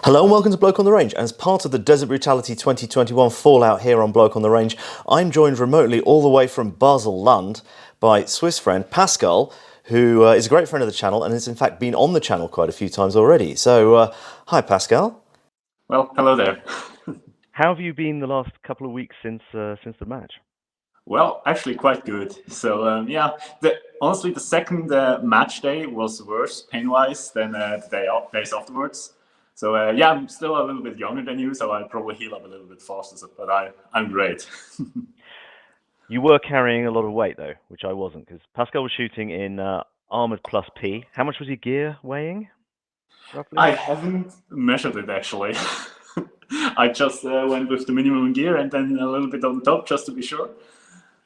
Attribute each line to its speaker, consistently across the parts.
Speaker 1: Hello and welcome to Bloke on the Range. As part of the Desert Brutality 2021 fallout here on Bloke on the Range, I'm joined remotely all the way from Basel, Lund, by Swiss friend Pascal, who is a great friend of the channel and has in fact been on the channel quite a few times already. So, hi Pascal.
Speaker 2: Well, hello there.
Speaker 3: How have you been the last couple of weeks since the match?
Speaker 2: Well, actually quite good. So honestly, the second match day was worse pain-wise than the days afterwards. So I'm still a little bit younger than you, so I'll probably heal up a little bit faster. But I'm great.
Speaker 3: You were carrying a lot of weight though, which I wasn't, because Pascal was shooting in Armored Plus P. How much was your gear weighing, roughly?
Speaker 2: I haven't measured it actually. I just went with the minimum gear and then a little bit on top just to be sure.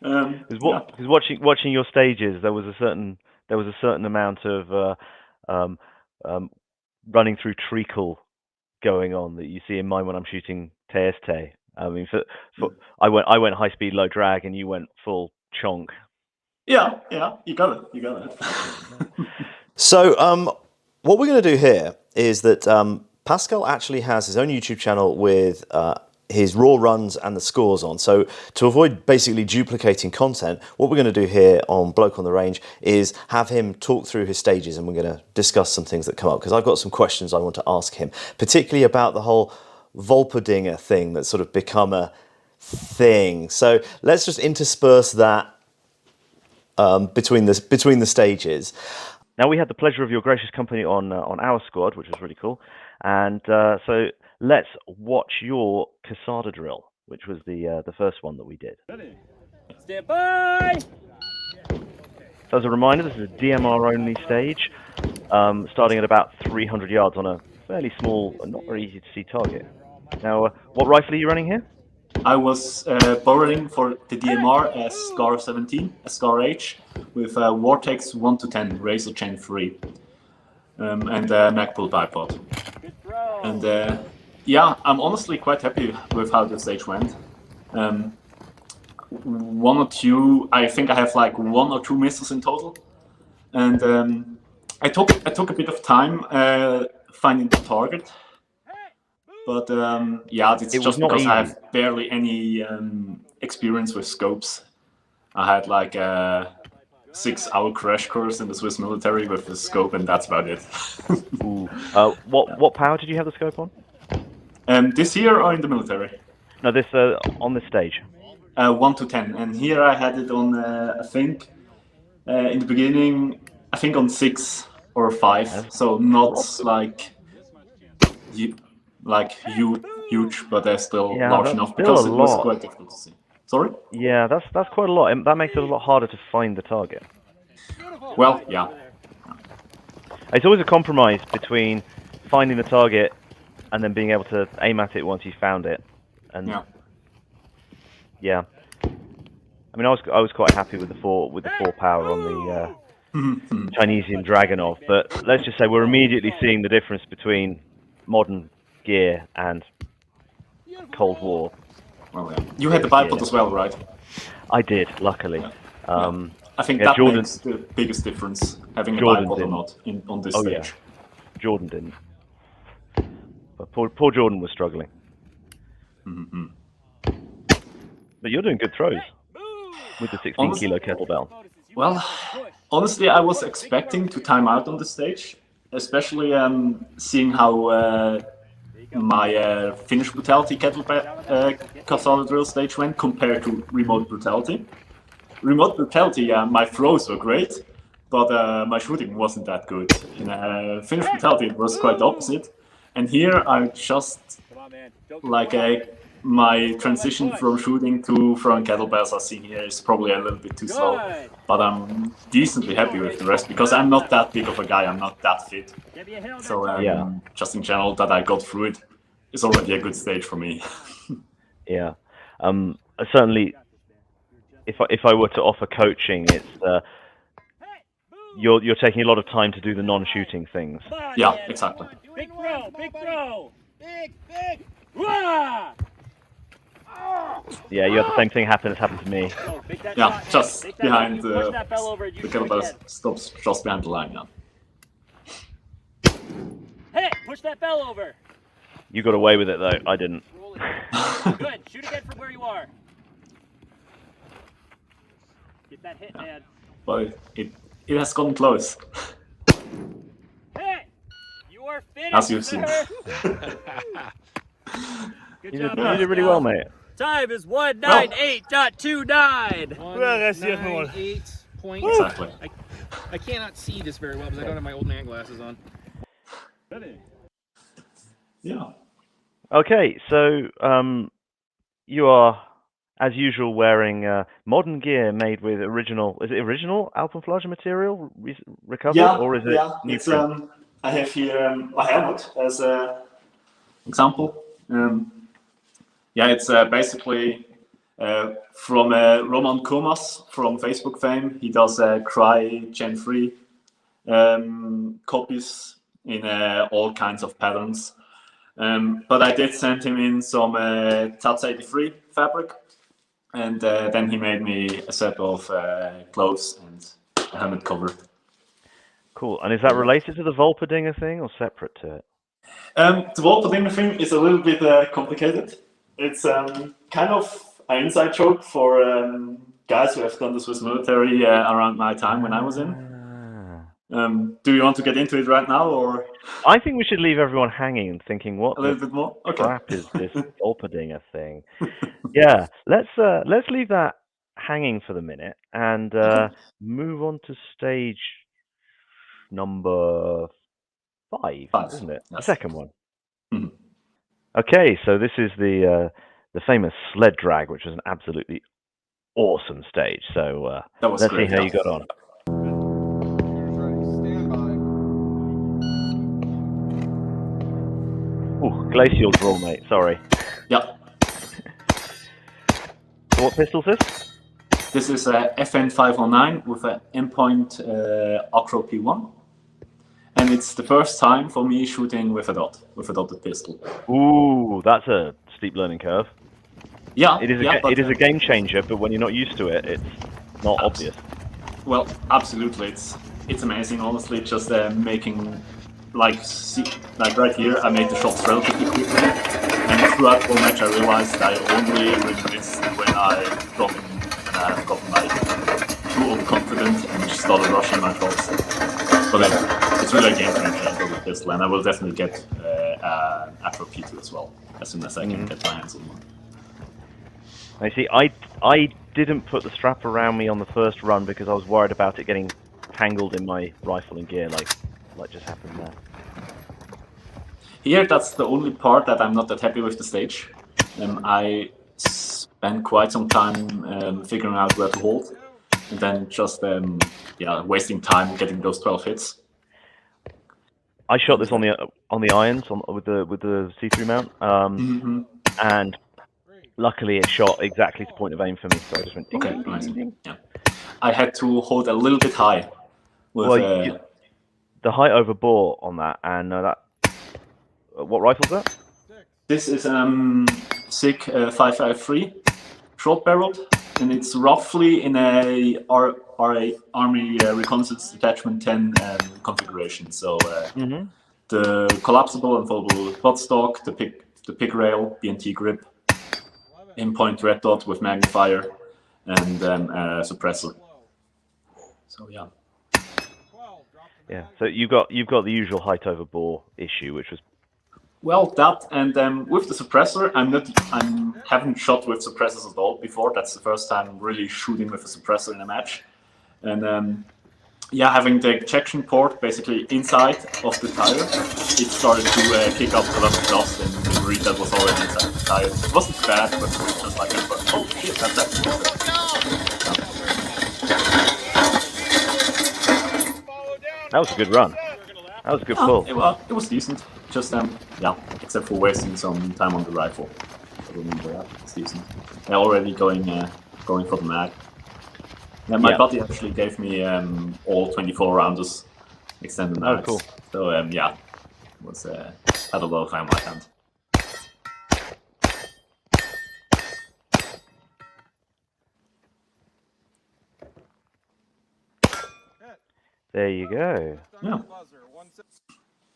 Speaker 3: Because watching your stages, there was a certain amount of running through treacle going on that you see in mine when I'm shooting TST. I mean, I went high speed, low drag, and you went full chonk.
Speaker 2: Yeah, you got it.
Speaker 1: So, what we're going to do here is that Pascal actually has his own YouTube channel with his raw runs and the scores on. So to avoid basically duplicating content, what we're going to do here on Bloke on the Range is have him talk through his stages, and we're going to discuss some things that come up, because I've got some questions I want to ask him, particularly about the whole Volperdinger thing that's sort of become a thing. So let's just intersperse that between the stages.
Speaker 3: Now, we had the pleasure of your gracious company on our squad, which was really cool, and so let's watch your Casada drill, which was the first one that we did.
Speaker 4: Stand by!
Speaker 3: So as a reminder, this is a DMR only stage, starting at about 300 yards on a fairly small and not very easy to see target. Now, what rifle are you running here?
Speaker 2: I was borrowing for the DMR a Scar 17, a Scar H, with a Vortex 1-10 Razor Chain 3, and a Magpul bipod. And I'm honestly quite happy with how the stage went. One or two, I think I have like 1 or 2 misses in total, and I took a bit of time finding the target. But it's just because I have barely any experience with scopes. I had like a 6-hour crash course in the Swiss military with the scope, and that's about it.
Speaker 3: Ooh. What power did you have the scope on?
Speaker 2: This year or in the military?
Speaker 3: No, this on this stage.
Speaker 2: 1-10, and here I had it on I think in the beginning I think on 6 or 5, so not like huge, but they're still large enough because it was quite difficult to see. Sorry?
Speaker 3: Yeah, that's quite a lot. And that makes it a lot harder to find the target.
Speaker 2: Well, yeah.
Speaker 3: It's always a compromise between finding the target and then being able to aim at it once you found it. And yeah. I mean, I was quite happy with the 4 power on the Chinesian Dragunov, but let's just say we're immediately seeing the difference between modern gear and Cold War.
Speaker 2: Well, yeah. You had the bipod as well, right?
Speaker 3: I did, luckily.
Speaker 2: I think that makes the biggest difference, having a bipod or not on this stage.
Speaker 3: Yeah. Jordan didn't. But poor Jordan was struggling.
Speaker 2: Mm-hmm.
Speaker 3: But you're doing good throws with the 16-kilo kettlebell.
Speaker 2: Well, honestly, I was expecting to time out on the stage, especially seeing how my Finnish Brutality Casada drill stage went compared to Remote Brutality. Remote Brutality, my throws were great, but my shooting wasn't that good. In Finnish Brutality, it was quite the opposite. And here, I just, my transition from shooting to throwing kettlebells I see here is probably a little bit too slow. But I'm decently happy with the rest, because I'm not that big of a guy, I'm not that fit. So just in general, that I got through it is already a good stage for me.
Speaker 3: Yeah. Certainly, if I were to offer coaching, it's you're taking a lot of time to do the non-shooting things.
Speaker 2: Yeah, exactly.
Speaker 4: Big throw! Big! Wah!
Speaker 3: Yeah, you had the same thing happen as happened to me.
Speaker 2: Yeah, just behind the kettlebell stops just behind the line,
Speaker 4: Hey, push that bell over!
Speaker 3: You got away with it though. I didn't.
Speaker 4: Good. Shoot again from where you are. Get that hit, man.
Speaker 2: But it has gotten close.
Speaker 4: Hit! You are finished,
Speaker 2: As you've seen.
Speaker 4: sir. Good
Speaker 3: You
Speaker 4: job,
Speaker 3: did really well, mate.
Speaker 4: Time is 198.29.
Speaker 5: 198
Speaker 2: Exactly.
Speaker 5: I cannot see this very well because I don't have my old man glasses on.
Speaker 2: Yeah.
Speaker 3: Okay, so you are, as usual, wearing modern gear made with original. Is it original alpenflage material recovered, or is it new
Speaker 2: it's
Speaker 3: print?
Speaker 2: I have here my helmet as a example. It's basically from Roman Komas from Facebook fame. He does Cry Gen 3 copies in all kinds of patterns. But I did send him in some Tats 83 fabric, and then he made me a set of clothes and a helmet cover.
Speaker 3: Cool. And is that related to the Volperdinger thing or separate to it?
Speaker 2: The Volperdinger thing is a little bit complicated. It's kind of an inside joke for guys who have done the Swiss military around my time when I was in. Do you want to get into it right now, or?
Speaker 3: I think we should leave everyone hanging and thinking, what
Speaker 2: a little bit more? Okay.
Speaker 3: crap is this Volperdinger thing? Yeah, let's leave that hanging for the minute and move on to stage number 5, isn't it?
Speaker 2: Yes.
Speaker 3: The second one.
Speaker 2: Mhm.
Speaker 3: Okay, so this is the famous sled drag, which was an absolutely awesome stage. So
Speaker 2: That was
Speaker 3: let's
Speaker 2: great,
Speaker 3: see how
Speaker 2: yeah.
Speaker 3: you got on. Ooh, glacial draw, mate. Sorry.
Speaker 2: Yeah.
Speaker 3: So what pistol's this?
Speaker 2: This is a FN509 with an endpoint Acro P1. And it's the first time for me shooting with a dotted pistol.
Speaker 3: Ooh, that's a steep learning curve.
Speaker 2: Yeah,
Speaker 3: It is a game changer, but when you're not used to it, it's not obvious.
Speaker 2: Well, absolutely, it's amazing. Honestly, just making like right here, I made the shots relatively quickly, and throughout the whole match, I realized I only really missed when I have gotten like too overconfident and started rushing my shots. But it's really a game changer for the pistol, and I will definitely get an Acro P2 as well as soon as I can get my hands on one.
Speaker 3: I see. I didn't put the strap around me on the first run because I was worried about it getting tangled in my rifle and gear, like just happened there.
Speaker 2: Here, that's the only part that I'm not that happy with the stage. I spent quite some time figuring out where to hold, and then just wasting time getting those 12 hits.
Speaker 3: I shot this on the irons with the C3 mount, and luckily it shot exactly to point of aim for me, so I just went ding,
Speaker 2: Okay,
Speaker 3: ding, ding,
Speaker 2: nice.
Speaker 3: ding, ding.
Speaker 2: Yeah. I had to hold a little bit high. With,
Speaker 3: the height overbore on that, and that. What rifle's that?
Speaker 2: This is SIG 553, short barreled, and it's roughly in a Army Reconnaissance Detachment 10 configuration. So the collapsible and foldable buttstock, the pick rail, BNT grip, in-point red dot with magnifier, and then a suppressor. So yeah.
Speaker 3: Yeah. So you've got the usual height over bore issue, which was.
Speaker 2: Well, that and with the suppressor, I haven't shot with suppressors at all before. That's the first time really shooting with a suppressor in a match, and having the ejection port basically inside of the tire, it started to kick up a lot of dust and debris that was already inside the tire. It wasn't bad, but it was just like, oh shit, that's actually.
Speaker 3: That was a good run. That was a good pull.
Speaker 2: It was decent. Just except for wasting some time on the rifle. I remember that. It's decent. I'm already going for the mag. Yeah, my buddy actually gave me all 24 rounders extended mags.
Speaker 3: Oh, cool.
Speaker 2: So was had a lot of ammo at hand.
Speaker 3: There you go.
Speaker 2: Yeah.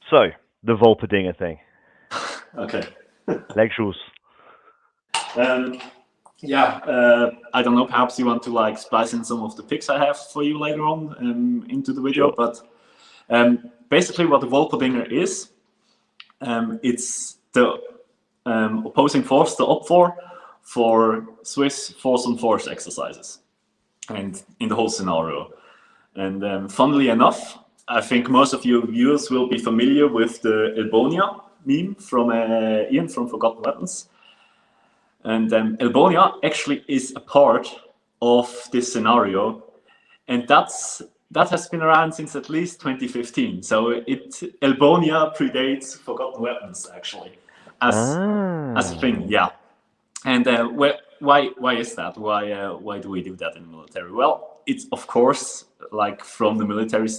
Speaker 3: So the Volperdinger thing.
Speaker 2: Okay.
Speaker 3: Leg shoes.
Speaker 2: I don't know. Perhaps you want to like splice in some of the pics I have for you later on into the video.
Speaker 3: Sure.
Speaker 2: But basically, what the Wolperdinger is, it's the opposing force, the up for Swiss force on force exercises, and in the whole scenario. And funnily enough, I think most of your viewers will be familiar with the Elbonia meme from Ian from Forgotten Weapons. And Elbonia actually is a part of this scenario, and that has been around since at least 2015. So Elbonia predates Forgotten Weapons actually as a thing, yeah. And why is that? Why do we do that in the military? Well, it's of course like from the military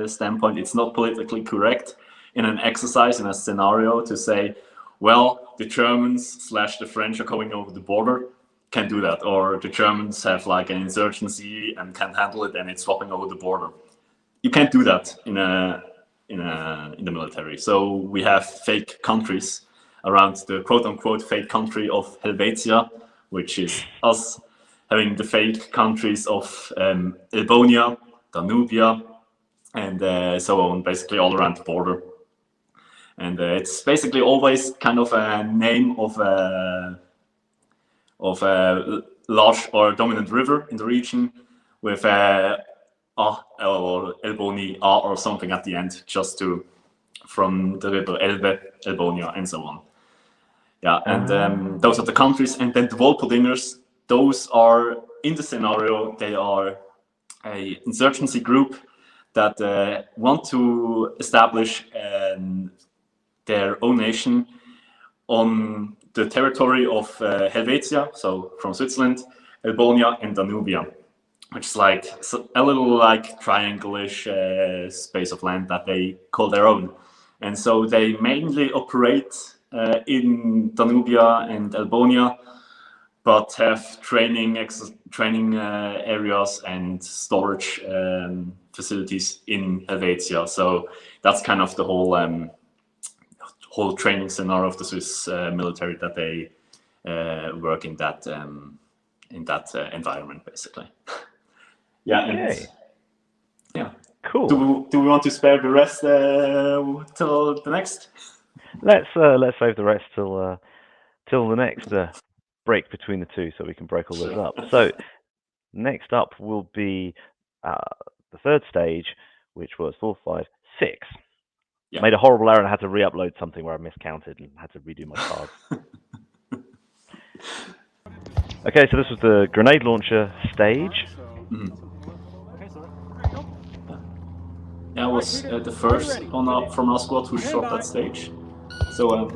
Speaker 2: standpoint, it's not politically correct in an exercise in a scenario to say, well, the Germans / the French are coming over the border, can't do that, or the Germans have like an insurgency and can't handle it, and it's swapping over the border. You can't do that in the military. So we have fake countries around the quote-unquote fake country of Helvetia, which is us having the fake countries of Elbonia, Danubia, and so on, basically all around the border. And it's basically always kind of a name of a large or dominant river in the region with or Elboni A or something at the end, just from the river Elbe, Elbonia, and so on. Yeah, and those are the countries, and then the Wolperdingers, those are, in the scenario, they are a insurgency group that want to establish their own nation on the territory of Helvetia, so from Switzerland, Elbonia, and Danubia, which is like a little like triangle-ish space of land that they call their own. And so they mainly operate in Danubia and Elbonia, but have training areas and storage facilities in Helvetia. So that's kind of the whole training scenario of the Swiss military, that they work in that environment, basically. Yeah.
Speaker 3: Okay.
Speaker 2: And, yeah.
Speaker 3: Cool.
Speaker 2: Do we want to spare the rest till the next?
Speaker 3: Let's save the rest till the next break between the two, so we can break all this up. So next up will be the third stage, which was 4, 5, 6.
Speaker 2: Yeah.
Speaker 3: Made a horrible error and I had to re-upload something where I miscounted and had to redo my cards. Okay, so this was the grenade launcher stage.
Speaker 2: Mm-hmm. Yeah, I was the first from our squad who shot that stage. So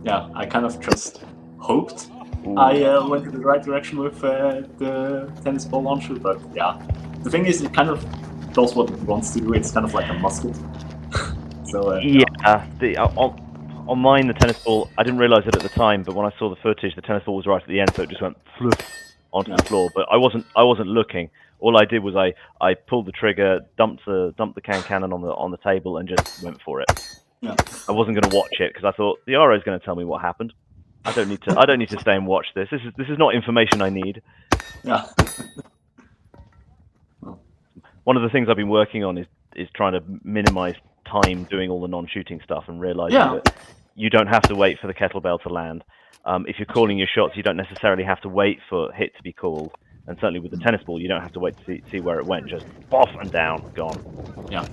Speaker 2: yeah, I kind of just hoped I went in the right direction with the tennis ball launcher, but yeah, the thing is, it kind of does what it wants to do. It's kind of like a musket. So on mine, the tennis ball, I didn't realize it at the time, but when I saw the footage, the tennis ball was right at the end, so it just went floof onto the floor. But I wasn't looking. All I did was I pulled the trigger, dumped the cannon on the table, and just went for it. Yeah.
Speaker 3: I wasn't going to watch it because I thought the RO is going to tell me what happened. I don't need to stay and watch this. This is not information I need.
Speaker 2: Yeah.
Speaker 3: One of the things I've been working on is trying to minimize time doing all the non-shooting stuff and realizing that you don't have to wait for the kettlebell to land. If you're calling your shots, you don't necessarily have to wait for hit to be called. And certainly with the tennis ball, you don't have to wait to see where it went. Just boff and down, gone.
Speaker 2: Yeah.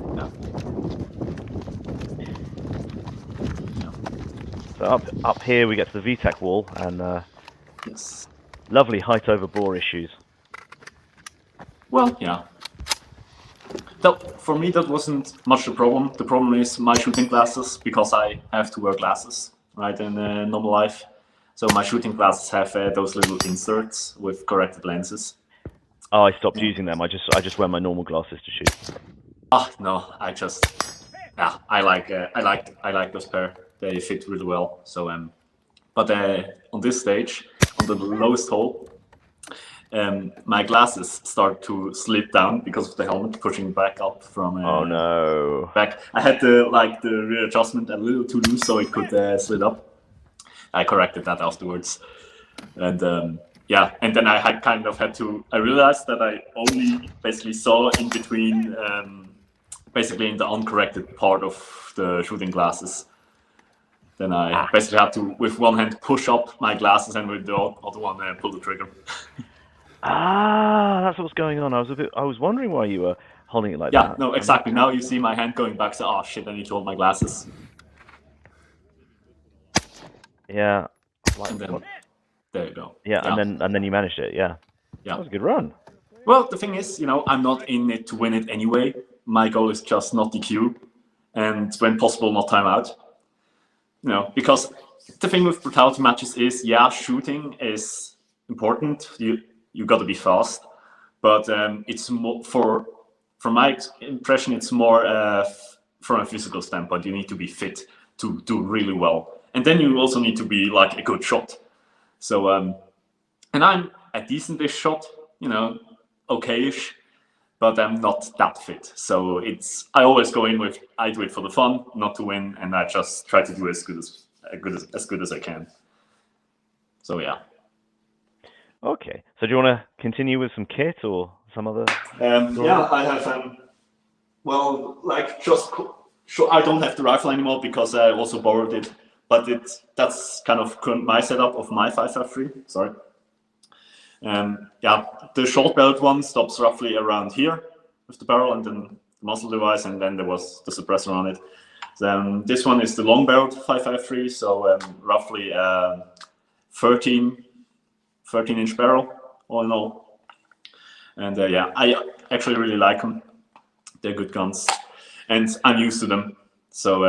Speaker 3: So up here we get to the VTEC wall and
Speaker 2: Yes.
Speaker 3: lovely height over bore issues.
Speaker 2: Well, yeah. For me, that wasn't much the problem. The problem is my shooting glasses, because I have to wear glasses, right, in normal life. So my shooting glasses have those little inserts with corrected lenses.
Speaker 3: Oh, I stopped using them. I just wear my normal glasses to shoot.
Speaker 2: No, I like those pair. They fit really well. So but on this stage, on the lowest hole, my glasses start to slip down because of the helmet pushing back up from.
Speaker 3: Oh no!
Speaker 2: Back. I had the rear adjustment a little too loose, so it could slid up. I corrected that afterwards, and and then I had I realized that I only basically saw in between, basically in the uncorrected part of the shooting glasses. Then I basically had to, with one hand, push up my glasses, and with the other one, pull the trigger.
Speaker 3: That's what's going on. I was wondering why you were holding it like that.
Speaker 2: Yeah, no, exactly. Now you see my hand going back, so oh shit, I need to hold my glasses.
Speaker 3: Yeah.
Speaker 2: And then, there you go.
Speaker 3: Yeah, and then you managed it. Yeah. That was a good run.
Speaker 2: Well, the thing is, I'm not in it to win it anyway. My goal is just not DQ, and when possible, not time out. Because the thing with Brutality matches is, shooting is important. You got to be fast, but it's more from my impression, it's more from a physical standpoint. You need to be fit to do really well, and then you also need to be like a good shot. So, and I'm a decent-ish shot, okay-ish, but I'm not that fit. So I always go in with, I do it for the fun, not to win, and I just try to do as good as I can. So yeah.
Speaker 3: Okay. So do you want to continue with some kit or some other?
Speaker 2: I have. I don't have the rifle anymore because I also borrowed it. But that's kind of my setup of my 5.53. Sorry. The short barreled one stops roughly around here with the barrel and then the muzzle device, and then there was the suppressor on it. Then this one is the long barreled 5.53, so roughly 13-inch barrel all in all. And I actually really like them. They're good guns, and I'm used to them. So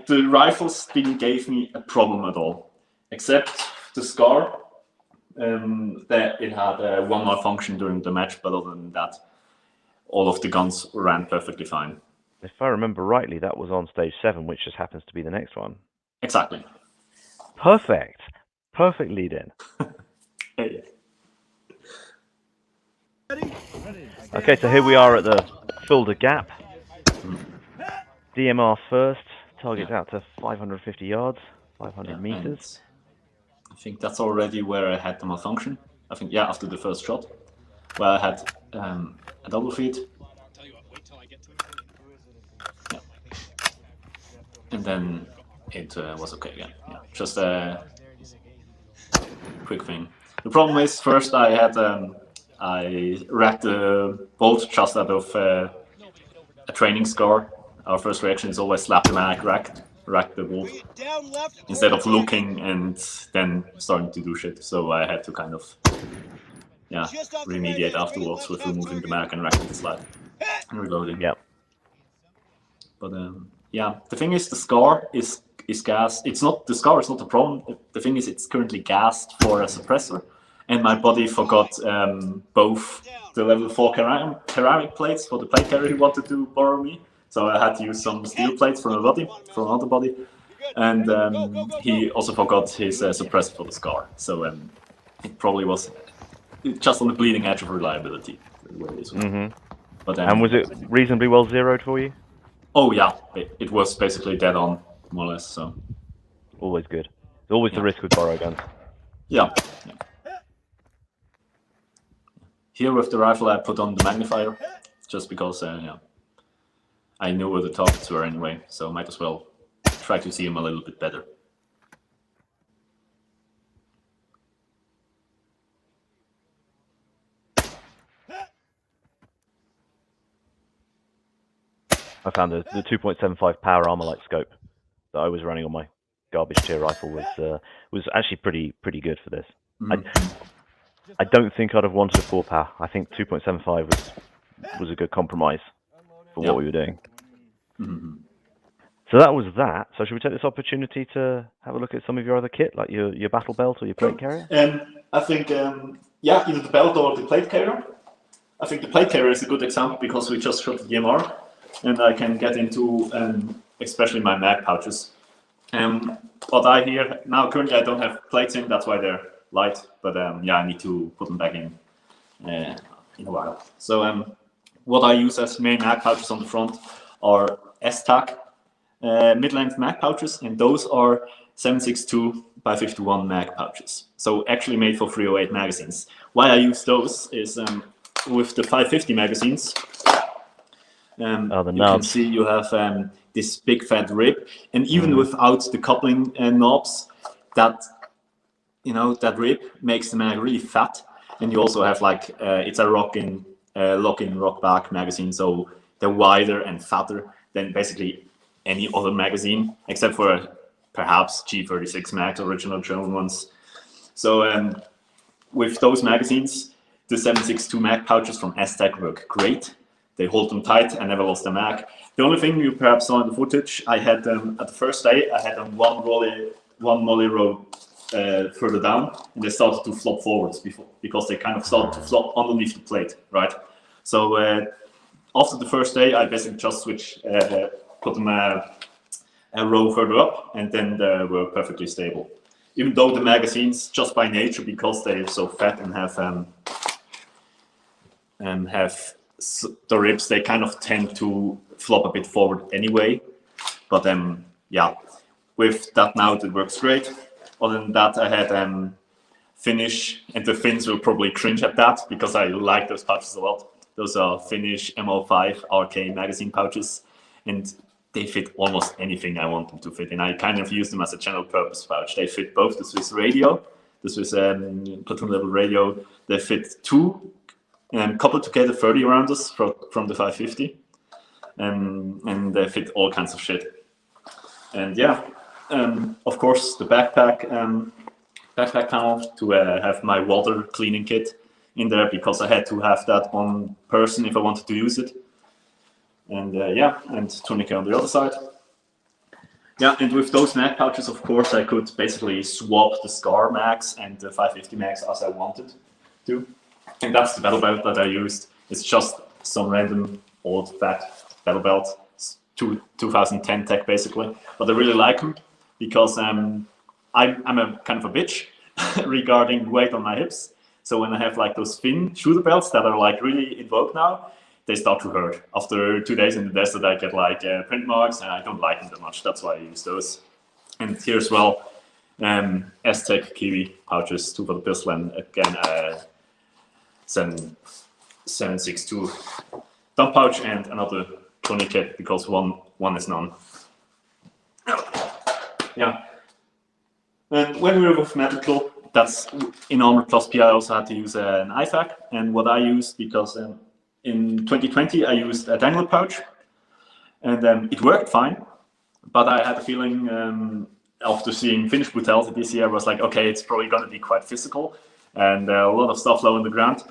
Speaker 2: the rifles didn't give me a problem at all, except the SCAR. That it had one malfunction during the match, but other than that, all of the guns ran perfectly fine.
Speaker 3: If I remember rightly, that was on stage 7, which just happens to be the next one.
Speaker 2: Exactly.
Speaker 3: Perfect lead in.
Speaker 2: Hey.
Speaker 3: Okay, so here we are at the Fulda Gap. DMR first, targets out to 550 yards, 500 meters.
Speaker 2: I think that's already where I had the malfunction. I think, after the first shot, where I had a double feed. Yeah. And then it was okay again. Yeah, just a quick thing. The problem is, first I had I racked the bolt just out of a training scar. Our first reaction is always slap the mag, rack the bolt, instead of looking and then starting to do shit. So I had to kind of remediate afterwards with removing the mag and racking the slide and reloading.
Speaker 3: Yeah.
Speaker 2: But the thing is, the scar is gassed. The scar is not the problem. The thing is, it's currently gassed for a suppressor, and my body forgot both the level 4 ceramic plates for the plate carrier he wanted to borrow me. So I had to use some steel plates from another body, and he also forgot his suppressor for the scar. So it probably was just on the bleeding edge of reliability. But
Speaker 3: and was it reasonably well zeroed for you?
Speaker 2: Oh yeah, it was basically dead on, more or less. So
Speaker 3: always good. There's always the risk with borrow guns.
Speaker 2: Yeah. Here with the rifle, I put on the magnifier, just because I knew where the targets were anyway, so might as well try to see them a little bit better.
Speaker 3: I found the 2.75 power armor-like scope that I was running on my garbage tier rifle was actually pretty good for this. I don't think I'd have wanted a 4 power. I think 2.75 was a good compromise for what we were doing. So that was that. So should we take this opportunity to have a look at some of your other kit, like your battle belt or your plate carrier?
Speaker 2: I think either the belt or the plate carrier. I think the plate carrier is a good example because we just shot the DMR, and I can get into especially my mag pouches. But currently I don't have plates in. That's why they're light, but yeah, I need to put them back in a while. So what I use as main mag pouches on the front are S-Tac mid-length mag pouches, and those are 7.62 by 51 mag pouches. So actually made for 308 magazines. Why I use those is with the 550 magazines, you can see you have this big fat rib, and even without the coupling knobs, that rib makes the mag really fat. And you also have like it's a lock-in, rock-back magazine, so they're wider and fatter than basically any other magazine, except for perhaps G36 Max, original German ones. So with those magazines, the 7.62 mag pouches from S-Tac work great. They hold them tight. I never lost the mag. The only thing you perhaps saw in the footage, I had them at the first day. I had them one molly row further down, and they started to flop forwards because they kind of started to flop underneath the plate, right? So after the first day, I basically just put them a row further up, and then they were perfectly stable. Even though the magazines, just by nature, because they're so fat and have the ribs, they kind of tend to flop a bit forward anyway. But yeah, with that mount, it works great. Other than that, I had Finnish, and the Finns will probably cringe at that because I like those pouches a lot. Those are Finnish MO5 RK magazine pouches, and they fit almost anything I want them to fit. And I kind of use them as a general purpose pouch. They fit both the Swiss radio, the Swiss platoon level radio. They fit two coupled together 30 rounders from the 550, and they fit all kinds of shit. And yeah, of course the backpack panel to have my water cleaning kit in there, because I had to have that on person if I wanted to use it. And yeah, and tourniquet on the other side. Yeah, and with those mag pouches, of course, I could basically swap the Scar mags and the 550 mags as I wanted to. And that's the battle belt that I used. It's just some random old fat battle belt, 2010 tech basically. But I really like them because I'm a kind of a bitch regarding weight on my hips. So when I have like those thin shooter belts that are like really in vogue now, they start to hurt. After 2 days in the desert, I get like print marks, and I don't like them that much. That's why I use those. And here as well, S-Tech Kiwi pouches, 2 for the pistol, and again 7.62 dump pouch and another tourniquet because one is none. Yeah. And when we were with medical, that's in Armored Plus P. I also had to use an IFAC, and what I used, because in 2020 I used a dangler pouch, and it worked fine, but I had a feeling after seeing Finnish Brutality this year, I was like, okay, it's probably going to be quite physical and a lot of stuff low on the ground.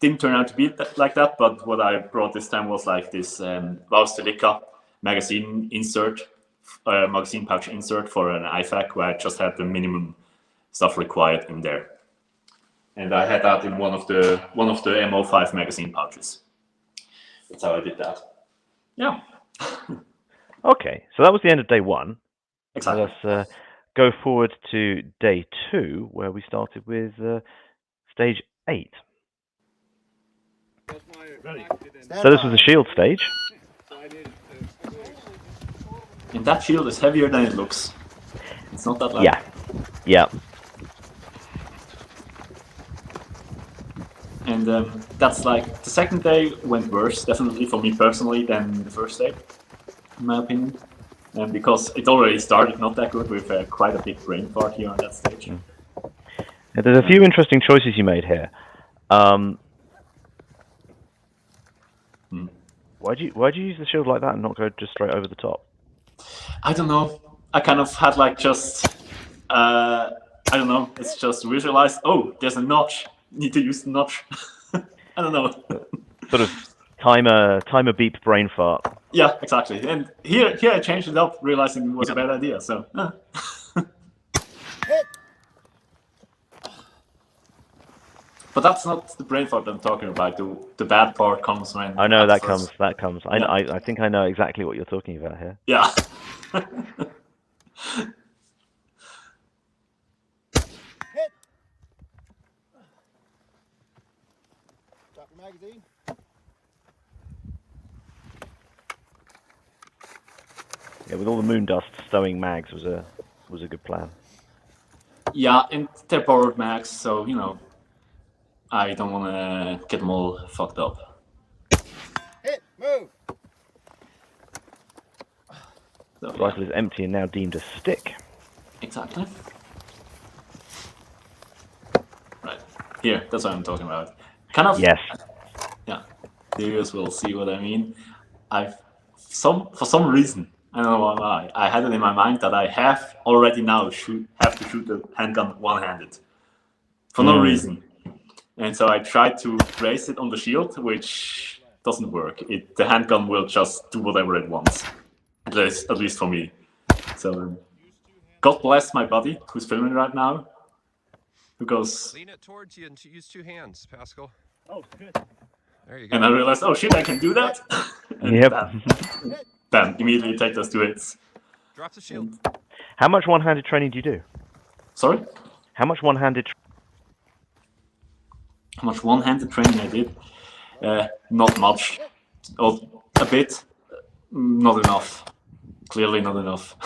Speaker 2: Didn't turn out to be like that, but what I brought this time was like this Vaustelica magazine pouch insert for an IFAC, where I just had the minimum stuff required in there. And I had that in one of the MO5 magazine pouches. That's how I did that. Yeah.
Speaker 3: Okay, so that was the end of day 1.
Speaker 2: Exactly.
Speaker 3: So let's go forward to day 2, where we started with stage 8.
Speaker 5: Ready.
Speaker 3: So this was the shield stage.
Speaker 2: And that shield is heavier than it looks. It's not that light.
Speaker 3: Yeah.
Speaker 2: And that's like, the second day went worse, definitely for me personally, than the first day, in my opinion. Because it already started not that good with quite a big brain fart here on that stage.
Speaker 3: Yeah, there's a few interesting choices you made here. Why'd you use the shield like that and not go just straight over the top?
Speaker 2: I don't know. I kind of had like just, I don't know. It's just visualized. Oh, there's a notch. Need to use the notch. I don't know.
Speaker 3: Sort of timer beep brain fart.
Speaker 2: Yeah, exactly. And here I changed it up, realizing it was a bad idea. So. But that's not the brain fart I'm talking about. The bad part comes when...
Speaker 3: I know that comes. Yeah. I think I know exactly what you're talking about here.
Speaker 2: Yeah.
Speaker 6: Drop your magazine.
Speaker 3: Yeah, with all the moon dust, stowing mags was a good plan.
Speaker 2: Yeah, and they're borrowed mags, so I don't want to get them all fucked up.
Speaker 6: Hit. Move.
Speaker 2: So,
Speaker 3: The rifle is empty and now deemed a stick.
Speaker 2: Exactly. Right. Here, that's what I'm talking about. Kind of.
Speaker 3: Yes.
Speaker 2: Yeah. The viewers will see what I mean. For some reason, I don't know why, I had it in my mind that I have already now have to shoot the handgun one-handed. For no reason. And so I tried to raise it on the shield, which doesn't work. The handgun will just do whatever it wants. At least for me. So God bless my buddy who's filming right now. Because
Speaker 7: lean it towards you and use 2 hands, Pascal.
Speaker 4: Oh, good.
Speaker 7: There you go.
Speaker 2: and I realized, oh shit, I can do that. And
Speaker 3: Yep.
Speaker 2: bam, immediately take those 2 hits.
Speaker 7: Drop the shield.
Speaker 3: How much one-handed training do you do?
Speaker 2: Sorry?
Speaker 3: How much one-handed?
Speaker 2: How much one-handed training I did? Not much. Or a bit. Not enough. Clearly not enough.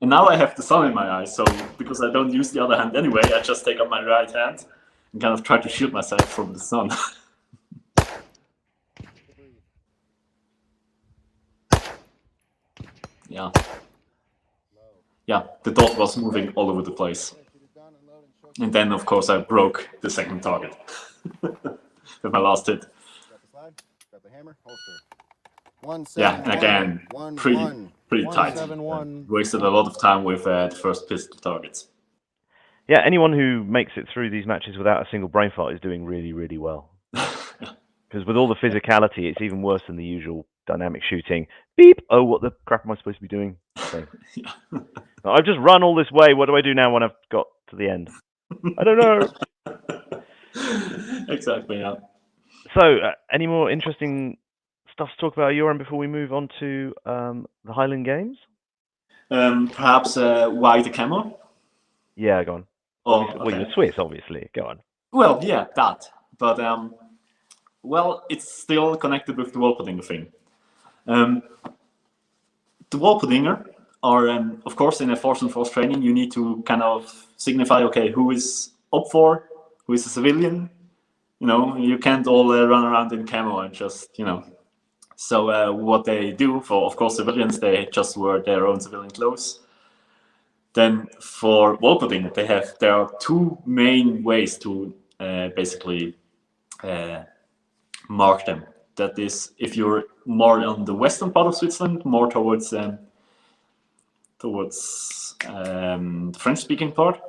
Speaker 2: And now I have the sun in my eyes, so because I don't use the other hand anyway, I just take up my right hand and kind of try to shield myself from the sun. Yeah. Yeah, the dot was moving all over the place. And then, of course, I broke the second target with my last hit.
Speaker 6: Got the slide. Got the hammer. Holster.
Speaker 2: Yeah, and again, pretty tight.
Speaker 6: 171.
Speaker 2: Wasted a lot of time with the first pistol targets.
Speaker 3: Yeah, anyone who makes it through these matches without a single brain fart is doing really, really well. Because with all the physicality, it's even worse than the usual dynamic shooting. Beep! Oh, what the crap am I supposed to be doing? So,
Speaker 2: Yeah.
Speaker 3: I've just run all this way. What do I do now when I've got to the end? I don't know.
Speaker 2: Exactly, yeah.
Speaker 3: So, any more interesting stuff to talk about at your end before we move on to the Highland Games?
Speaker 2: Perhaps why the camo?
Speaker 3: Yeah, go on.
Speaker 2: Oh,
Speaker 3: Well,
Speaker 2: okay.
Speaker 3: you're Swiss, obviously. Go on.
Speaker 2: Well, yeah, that. But, well, it's still connected with the Wolperdinger thing. The Wolperdinger are, of course, in a force and force training, you need to kind of signify, okay, who is up for, who is a civilian. You can't all run around in camo and just, So what they do for, of course, civilians, they just wear their own civilian clothes. Then for Wolperdinger, there are 2 main ways to basically mark them. That is, if you're more on the western part of Switzerland, more towards the French-speaking part,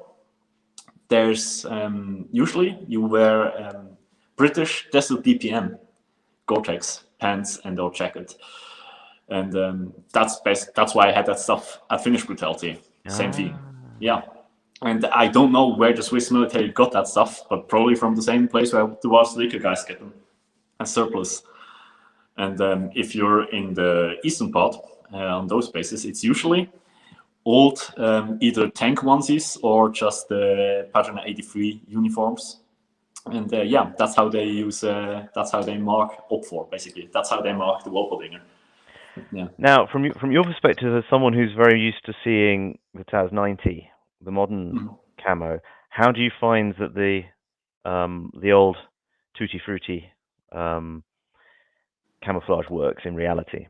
Speaker 2: there's usually you wear British Desert DPM Gore-Tex pants and or jacket, and that's why I had that stuff at Finnish Brutality. Same thing, yeah. And I don't know where the Swiss military got that stuff, but probably from the same place where the Warsleika guys get them, as surplus. And if you're in the eastern part, on those bases, it's usually old either tank onesies or just the Pattern 83 uniforms. And yeah, that's how they use. That's how they mark up for. Basically, that's how they mark the Wolperdinger. Yeah.
Speaker 3: Now, from your perspective, as someone who's very used to seeing the TAS 90, the modern camo, how do you find that the old Tutti Frutti camouflage works in reality?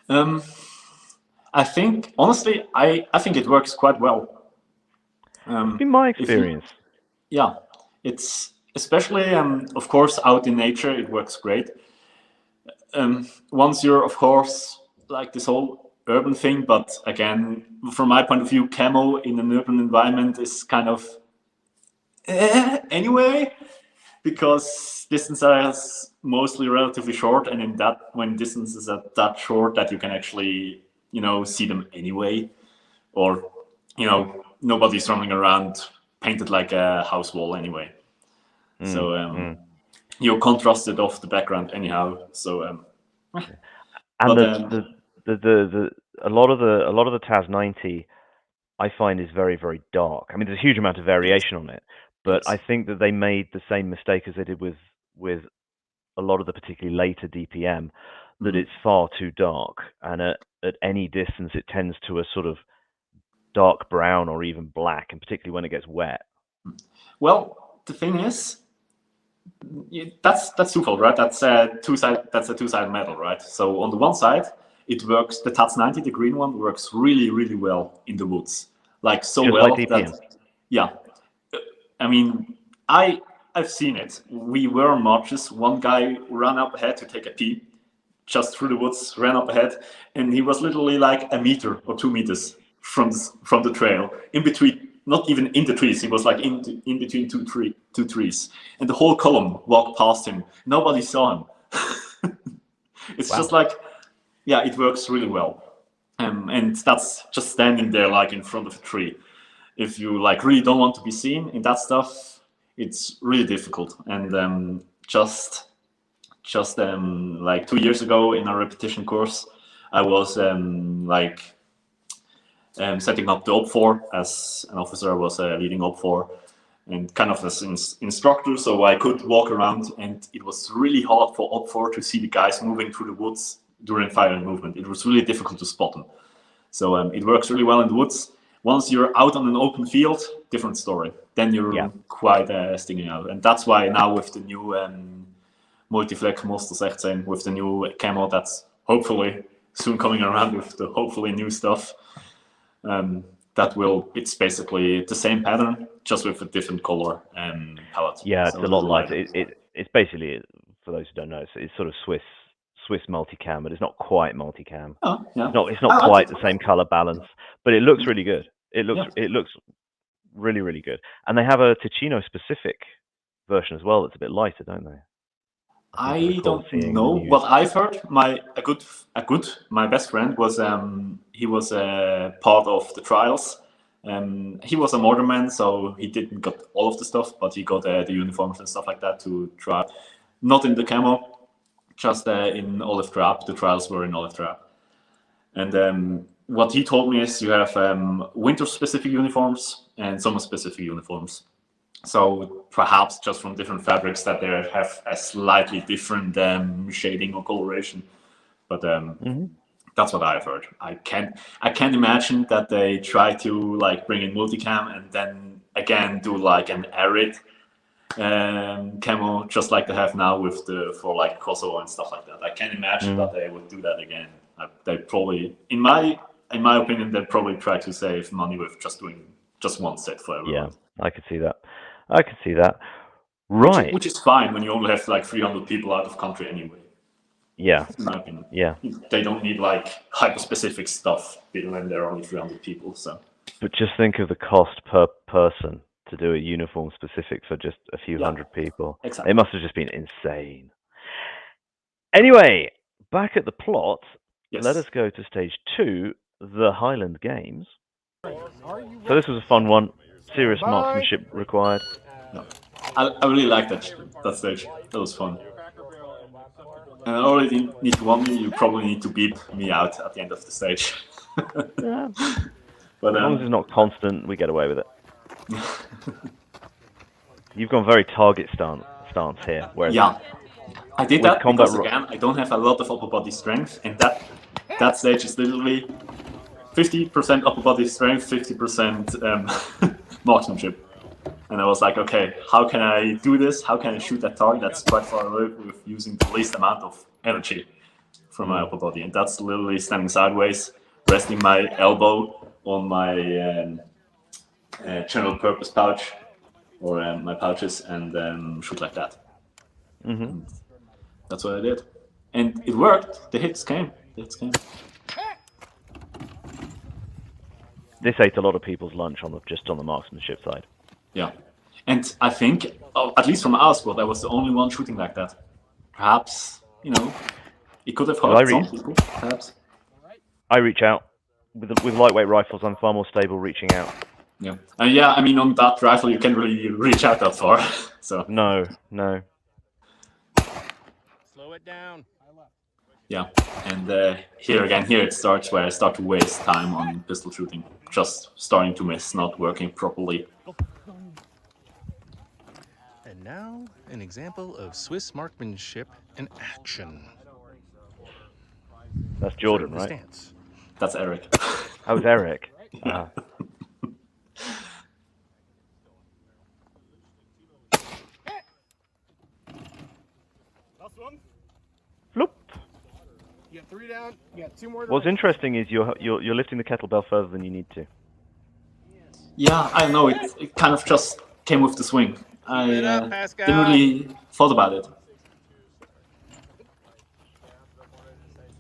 Speaker 2: I think honestly, I think it works quite well.
Speaker 3: It's been my experience.
Speaker 2: Yeah, it's especially of course out in nature, it works great. Once you're, of course, like this whole urban thing, but again, from my point of view, camo in an urban environment is kind of anyway, because distance is mostly relatively short, and in that, when distances are that short, that you can actually, see them anyway, or nobody's running around painted like a house wall anyway. So you're contrasted off the background anyhow. So
Speaker 3: and a lot of the TAS 90 I find is very, very dark. I mean, there's a huge amount of variation on it, But
Speaker 2: Yes.
Speaker 3: I think that they made the same mistake as they did with a lot of the particularly later DPM, that
Speaker 2: Mhm.
Speaker 3: it's far too dark, and at any distance it tends to a sort of dark brown or even black, and particularly when it gets wet.
Speaker 2: Well, the thing is, that's twofold, right? That's a two-sided metal, right? So on the one side, it works. The TATS 90, the green one, works really, really well in the woods, like so
Speaker 3: Just
Speaker 2: well
Speaker 3: like DPM.
Speaker 2: that, yeah. I mean, I've seen it. We were on marches. One guy ran up ahead to take a pee, just through the woods, ran up ahead, and he was literally like a meter or 2 meters from the trail, in between, not even in the trees. He was like in between two trees, and the whole column walked past him. Nobody saw him. It's
Speaker 3: Wow.
Speaker 2: just like, yeah, it works really well, and that's just standing there like in front of a tree. If you like really don't want to be seen in that stuff, it's really difficult. And just like 2 years ago in our repetition course, I was setting up the OP4 as an officer. I was leading OP4 and kind of as an instructor, so I could walk around, and it was really hard for OP4 to see the guys moving through the woods during firing movement. It was really difficult to spot them. So it works really well in the woods. Once you're out on an open field, different story. Then you're quite sticking out. And that's why now with the new Multifleck Monster 16, with the new camo that's hopefully soon coming around with the hopefully new stuff, it's basically the same pattern, just with a different color palette.
Speaker 3: Yeah,
Speaker 2: So
Speaker 3: it's a lot lighter. It's basically, for those who don't know, it's sort of Swiss multicam, but it's not quite multicam.
Speaker 2: Oh, yeah.
Speaker 3: It's not quite the same color balance, but it looks really good. It looks really, really good. And they have a Ticino specific version as well that's a bit lighter, don't they?
Speaker 2: I don't know what I've heard. My best friend was he was part of the trials. He was a mortarman, so he didn't got all of the stuff, but he got the uniforms and stuff like that to try. Not in the camo, just in olive drab. The trials were in olive drab. And what he told me is you have winter specific uniforms and summer specific uniforms. So perhaps just from different fabrics that they have a slightly different shading or coloration, but that's what I've heard. I can't imagine that they try to like bring in multicam and then again do like an arid camo, just like they have now with for like Kosovo and stuff like that. I can't imagine that they would do that again. They probably, in my opinion, they'd probably try to save money with just doing just one set for everyone.
Speaker 3: Yeah, I could see that. Right.
Speaker 2: Which is fine when you only have like 300 people out of country anyway.
Speaker 3: Yeah.
Speaker 2: In my opinion.
Speaker 3: Yeah.
Speaker 2: They don't need like hyper-specific stuff when there are only 300 people. So.
Speaker 3: But just think of the cost per person to do a uniform specific for just a few hundred people.
Speaker 2: Exactly.
Speaker 3: It must have just been insane. Anyway, back at the plot, let us go to stage 2, the Highland Games. So this was a fun one. Serious marksmanship required.
Speaker 2: No. I really liked that stage. That was fun. And I already need to warn you, you probably need to beep me out at the end of the stage.
Speaker 3: Yeah.
Speaker 2: But,
Speaker 3: as long as it's not constant, we get away with it. You've gone very target stance here. Whereas
Speaker 2: I did that because again, I don't have a lot of upper body strength, and that stage is literally 50% upper body strength, 50% marksmanship. And I was like, okay, how can I do this? How can I shoot that target that's quite far away with using the least amount of energy from my upper body? And that's literally standing sideways, resting my elbow on my general purpose pouch or my pouches, and shoot like that.
Speaker 3: Mm-hmm.
Speaker 2: That's what I did. And it worked. The hits came.
Speaker 3: This ate a lot of people's lunch just on the marksmanship side.
Speaker 2: Yeah. And I think, at least from our squad, I was the only one shooting like that. Perhaps, it could have hurt some people, perhaps.
Speaker 3: I reach out. With lightweight rifles, I'm far more stable reaching out.
Speaker 2: Yeah. I mean, on that rifle, you can't really reach out that far. So.
Speaker 3: No.
Speaker 5: Slow it down.
Speaker 2: Yeah. And here it starts where I start to waste time on pistol shooting. Just starting to miss, not working properly.
Speaker 5: now, an example of Swiss marksmanship in action.
Speaker 3: That's Jordan,
Speaker 5: The
Speaker 3: right?
Speaker 5: stance.
Speaker 2: That's Eric.
Speaker 3: That was Eric.
Speaker 2: Yeah.
Speaker 3: Floop.
Speaker 6: You got 3 down. You got 2 more.
Speaker 3: What's interesting is you're lifting the kettlebell further than you need to.
Speaker 2: Yeah, I don't know. It kind of just came with the swing. I
Speaker 5: Keep it up, Pascal.
Speaker 2: didn't really thought about it.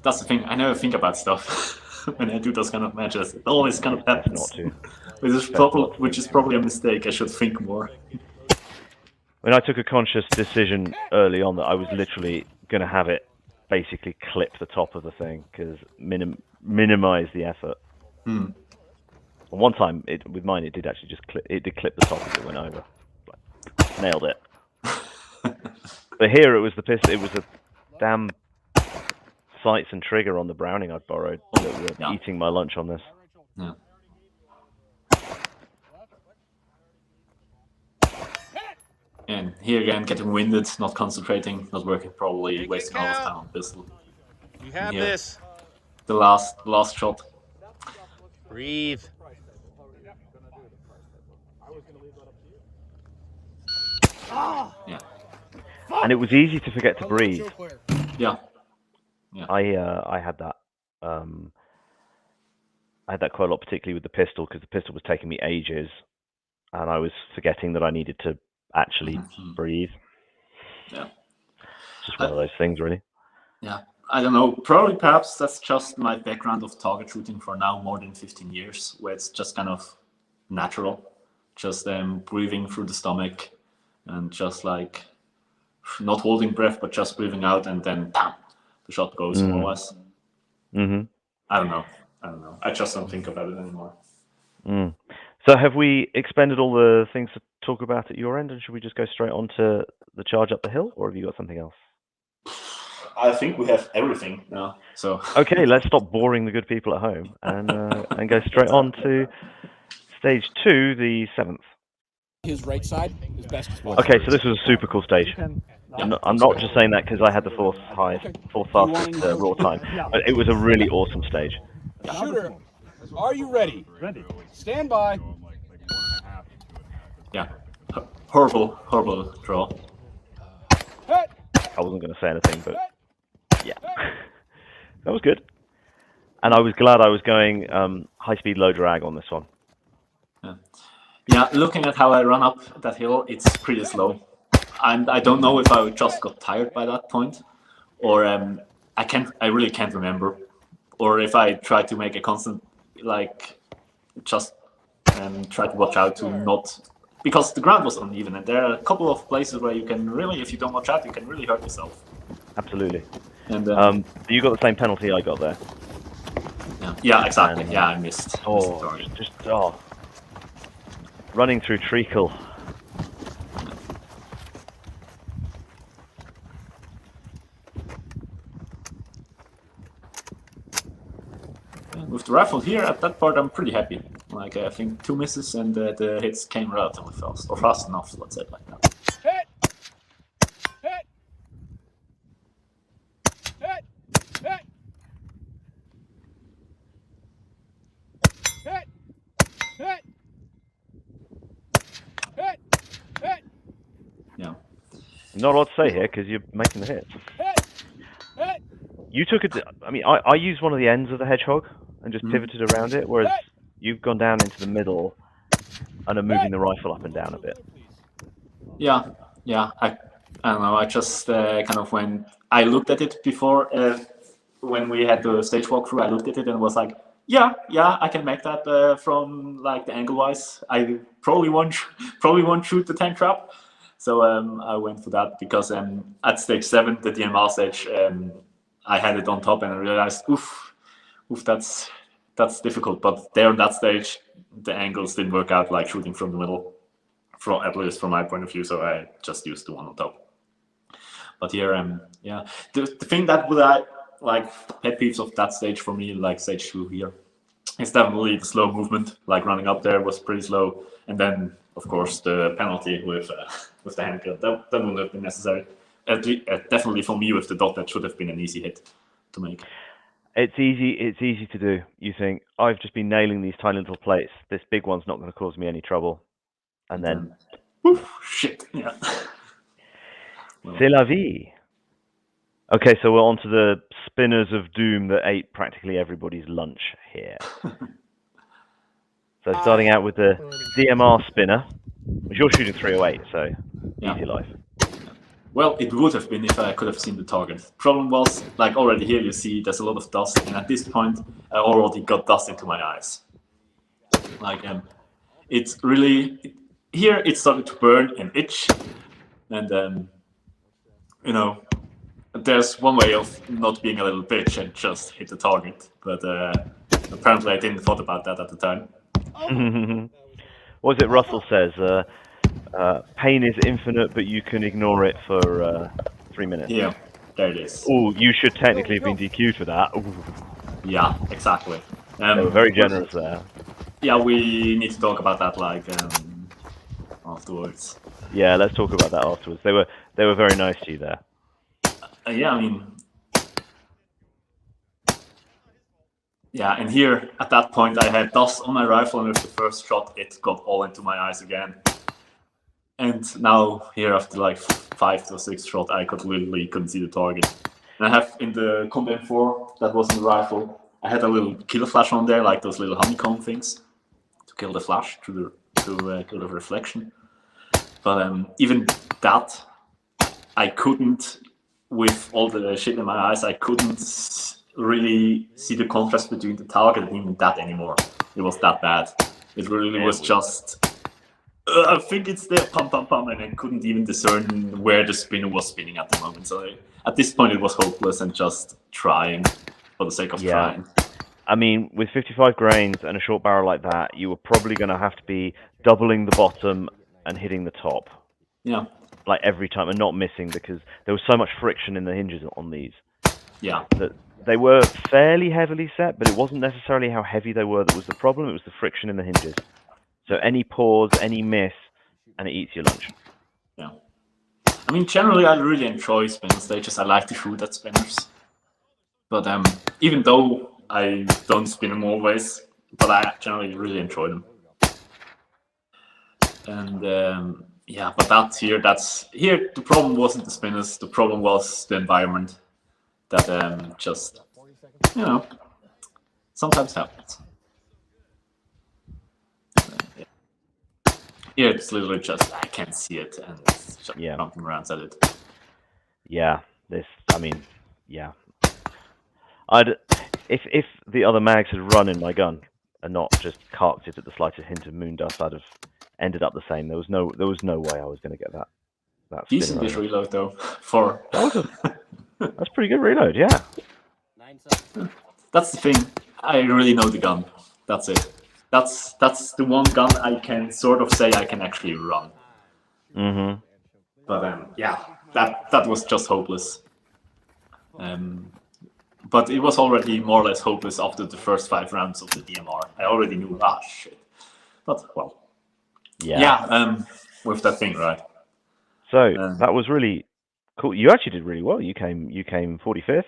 Speaker 2: That's the thing. I never think about stuff when I do those kind of matches. It always kind of happens.
Speaker 3: Not to.
Speaker 2: Which is probably a mistake. I should think more.
Speaker 3: When I took a conscious decision early on that I was literally going to have it basically clip the top of the thing because minimize the effort.
Speaker 2: Hmm.
Speaker 3: And one time with mine, it did actually just clip. It did clip the top as it went over. Like, nailed it. But here it was the pistol. It was a damn sights and trigger on the Browning I'd borrowed that were eating my lunch on this.
Speaker 2: Yeah. And here again, getting winded, not concentrating, not working, probably wasting all this time on pistol.
Speaker 5: You have
Speaker 2: Here.
Speaker 5: this.
Speaker 2: The last shot.
Speaker 5: Breathe.
Speaker 2: Yeah.
Speaker 3: And it was easy to forget to breathe.
Speaker 2: Yeah.
Speaker 3: I had that. I had that quite a lot, particularly with the pistol, because the pistol was taking me ages, and I was forgetting that I needed to actually breathe.
Speaker 2: Yeah.
Speaker 3: Just one of those things, really.
Speaker 2: Yeah. I don't know. Probably, perhaps that's just my background of target shooting for now more than 15 years, where it's just kind of natural, just breathing through the stomach, and just like not holding breath, but just breathing out, and then bam, the shot goes more or less.
Speaker 3: Mm-hmm.
Speaker 2: I don't know. I just don't think about it anymore.
Speaker 3: So have we expended all the things to talk about at your end, and should we just go straight on to the charge up the hill, or have you got something else?
Speaker 2: I think we have everything now. So
Speaker 3: okay, let's stop boring the good people at home and go straight on to stage 2, the 7th.
Speaker 6: His right side is best as possible.
Speaker 3: Okay, so this was a super cool stage. I'm not just saying that because I had the fourth fastest raw time, but it was a really awesome stage.
Speaker 6: Shooter, are you ready? Ready. Stand by.
Speaker 2: Yeah. Horrible draw.
Speaker 3: I wasn't going to say anything, but yeah, that was good. And I was glad I was going high-speed, low drag on this one.
Speaker 2: Yeah, looking at how I run up that hill, it's pretty slow. And I don't know if I just got tired by that point, or I really can't remember, or if I tried to make a constant, like, just try to watch out to not, because the ground was uneven, and there are a couple of places where you can really, if you don't watch out, you can really hurt yourself.
Speaker 3: Absolutely.
Speaker 2: And
Speaker 3: you got the same penalty I got there.
Speaker 2: Yeah, exactly. Yeah, I missed.
Speaker 3: Running through treacle.
Speaker 2: With the rifle here, at that part, I'm pretty happy. Like, I think 2 misses and the hits came relatively fast, or fast enough, let's say it like that. Yeah.
Speaker 3: Not a lot to say here because you're making the hits. You took it. I mean, I used one of the ends of the hedgehog and just pivoted around it, whereas you've gone down into the middle and are moving the rifle up and down a bit.
Speaker 2: Yeah. I don't know. I just kind of I looked at it before when we had the stage walkthrough. I looked at it and was like, yeah, I can make that from like the angle wise. I probably won't shoot the tank trap. So I went for that because at stage 7, the DMR stage, I had it on top and I realized, oof, that's difficult. But there on that stage, the angles didn't work out like shooting from the middle, at least from my point of view. So I just used the one on top. But here, the thing that would like pet peeves of that stage for me, like stage 2 here, is definitely the slow movement. Like running up there was pretty slow, and then of course the penalty with with the handgun. That wouldn't have been necessary. Definitely for me with the dot, that should have been an easy hit to make.
Speaker 3: It's easy to do. You think, I've just been nailing these tiny little plates. This big one's not going to cause me any trouble. And then,
Speaker 2: shit. Yeah.
Speaker 3: c'est la vie. Okay, so we're on to the spinners of doom that ate practically everybody's lunch here. So starting out with the DMR spinner, which you're shooting 308, so easy life.
Speaker 2: Well, it would have been if I could have seen the target. Problem was, like already here you see there's a lot of dust, and at this point I already got dust into my eyes. Like it's really here it started to burn and itch, and you know, there's one way of not being a little bitch and just hit the target, but apparently I didn't thought about that at the time.
Speaker 3: What is it Russell says? Pain is infinite, but you can ignore it for 3 minutes.
Speaker 2: Yeah, there it is.
Speaker 3: Oh, you should technically have been DQ'd for that. Ooh.
Speaker 2: Yeah, exactly.
Speaker 3: They were very generous there.
Speaker 2: Yeah, we need to talk about that like afterwards.
Speaker 3: Yeah, let's talk about that afterwards. They were very nice to you there.
Speaker 2: Yeah, I mean, yeah, and here at that point I had dust on my rifle, and with the first shot it got all into my eyes again. And now here after like 5 to 6 shots, I literally couldn't see the target. And I have in the Combat 4 that was in the rifle, I had a little kill flash on there, like those little honeycomb things, to kill the flash to kill the reflection. But even that, I couldn't, with all the shit in my eyes, I couldn't really see the contrast between the target and even that anymore. It was that bad. It really was just, I think it's there, pum pum pum, and I couldn't even discern where the spinner was spinning at the moment. So at this point it was hopeless and just trying for the sake of trying.
Speaker 3: I mean, with 55 grains and a short barrel like that, you were probably going to have to be doubling the bottom and hitting the top.
Speaker 2: Yeah.
Speaker 3: Like every time, and not missing, because there was so much friction in the hinges on these.
Speaker 2: Yeah.
Speaker 3: That they were fairly heavily set, but it wasn't necessarily how heavy they were that was the problem. It was the friction in the hinges. So any pause, any miss, and it eats your lunch.
Speaker 2: Yeah. I mean, generally, I really enjoy spinner stages. I like to shoot at spinners. But even though I don't spin them always, but I generally really enjoy them. And yeah, but that's here. The problem wasn't the spinners. The problem was the environment. That just, sometimes happens. Yeah, it's literally just I can't see it, and it's just jumping around at it.
Speaker 3: Yeah, if the other mags had run in my gun and not just carked it at the slightest hint of moon dust, I'd have ended up the same. There was no way I was going to get that.
Speaker 2: Decent reload though. For
Speaker 3: that's pretty good reload, yeah.
Speaker 2: That's the thing. I really know the gun. That's it. That's the one gun I can sort of say I can actually run.
Speaker 3: Mm-hmm.
Speaker 2: But yeah, that was just hopeless. But it was already more or less hopeless after the first 5 rounds of the DMR. I already knew, shit. But well, yeah. With that thing, right?
Speaker 3: So that was really cool. You actually did really well. You came 45th.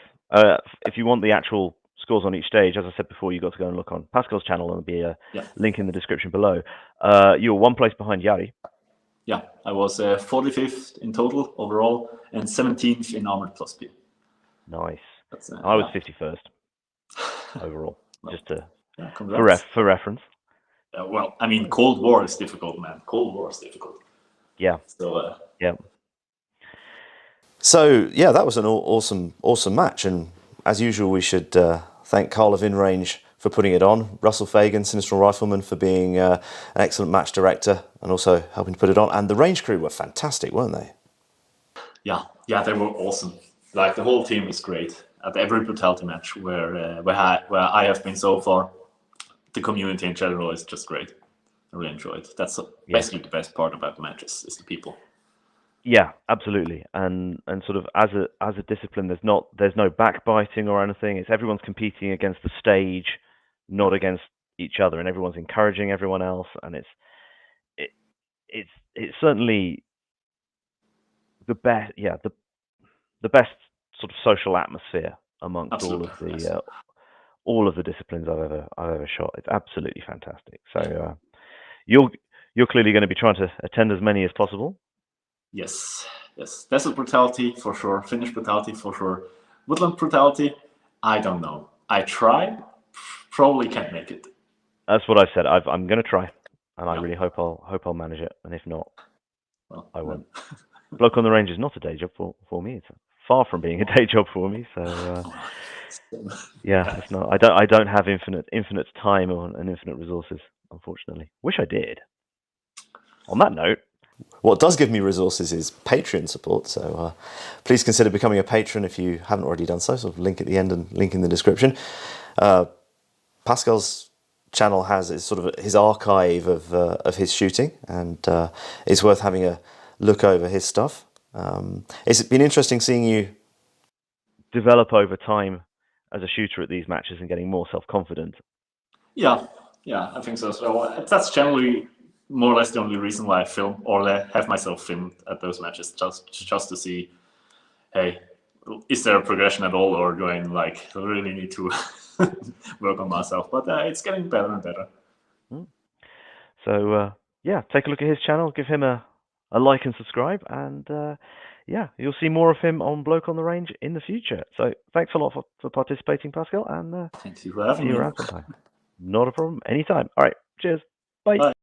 Speaker 3: If you want the actual scores on each stage, as I said before, you got to go and look on Pascal's channel, and there'll be a link in the description below. You were 1 place behind Yari.
Speaker 2: Yeah, I was 45th in total overall and 17th in armored plus P.
Speaker 3: Nice. I was 51st overall,
Speaker 2: well,
Speaker 3: just to for reference.
Speaker 2: Well, I mean, Cold War is difficult, man. Cold War is difficult.
Speaker 3: Yeah.
Speaker 2: So
Speaker 3: yeah.
Speaker 1: So yeah, that was an awesome match, and as usual, we should thank Carl of InRange for putting it on, Russell Fagan, Sinistral Rifleman, for being an excellent match director and also helping to put it on, and the range crew were fantastic, weren't they?
Speaker 2: Yeah, they were awesome. Like the whole team was great. At every Brutality match where I have been so far, the community in general is just great. I really enjoyed it. That's basically the best part about the matches is the people.
Speaker 3: Yeah, absolutely. And sort of as a discipline, there's no backbiting or anything. It's everyone's competing against the stage, not against each other, and everyone's encouraging everyone else. And it's certainly the best, the best sort of social atmosphere amongst
Speaker 2: Absolutely, yes.
Speaker 3: all of the disciplines I've ever shot. It's absolutely fantastic. So you're clearly going to be trying to attend as many as possible.
Speaker 2: Yes. Desert Brutality for sure. Finnish Brutality for sure. Woodland Brutality, I don't know. I try, probably can't make it.
Speaker 3: That's what I've said. I'm going to try, and I really hope I'll manage it. And if not,
Speaker 2: Well,
Speaker 3: I won't. Bloke on the Range is not a day job for me. It's far from being a day job for me. So yeah, it's not. I don't have infinite time and infinite resources, unfortunately. Wish I did. On that note,
Speaker 1: what does give me resources is Patreon support. So please consider becoming a patron if you haven't already done so. Sort of link at the end and link in the description. Pascal's channel has sort of his archive of his shooting, and it's worth having a look over his stuff. It's been interesting seeing you
Speaker 3: develop over time as a shooter at these matches and getting more self-confident.
Speaker 2: Yeah, I think so. So that's generally more or less the only reason why I film or have myself filmed at those matches, just to see, hey, is there a progression at all, or do I really need to work on myself? But it's getting better and better.
Speaker 3: So take a look at his channel, give him a like and subscribe, and you'll see more of him on Bloke on the Range in the future. So thanks a lot for participating, Pascal, and
Speaker 2: Thank you for having me.
Speaker 3: See you around sometime. Not a problem. Anytime. All right. Cheers. Bye.
Speaker 2: Bye.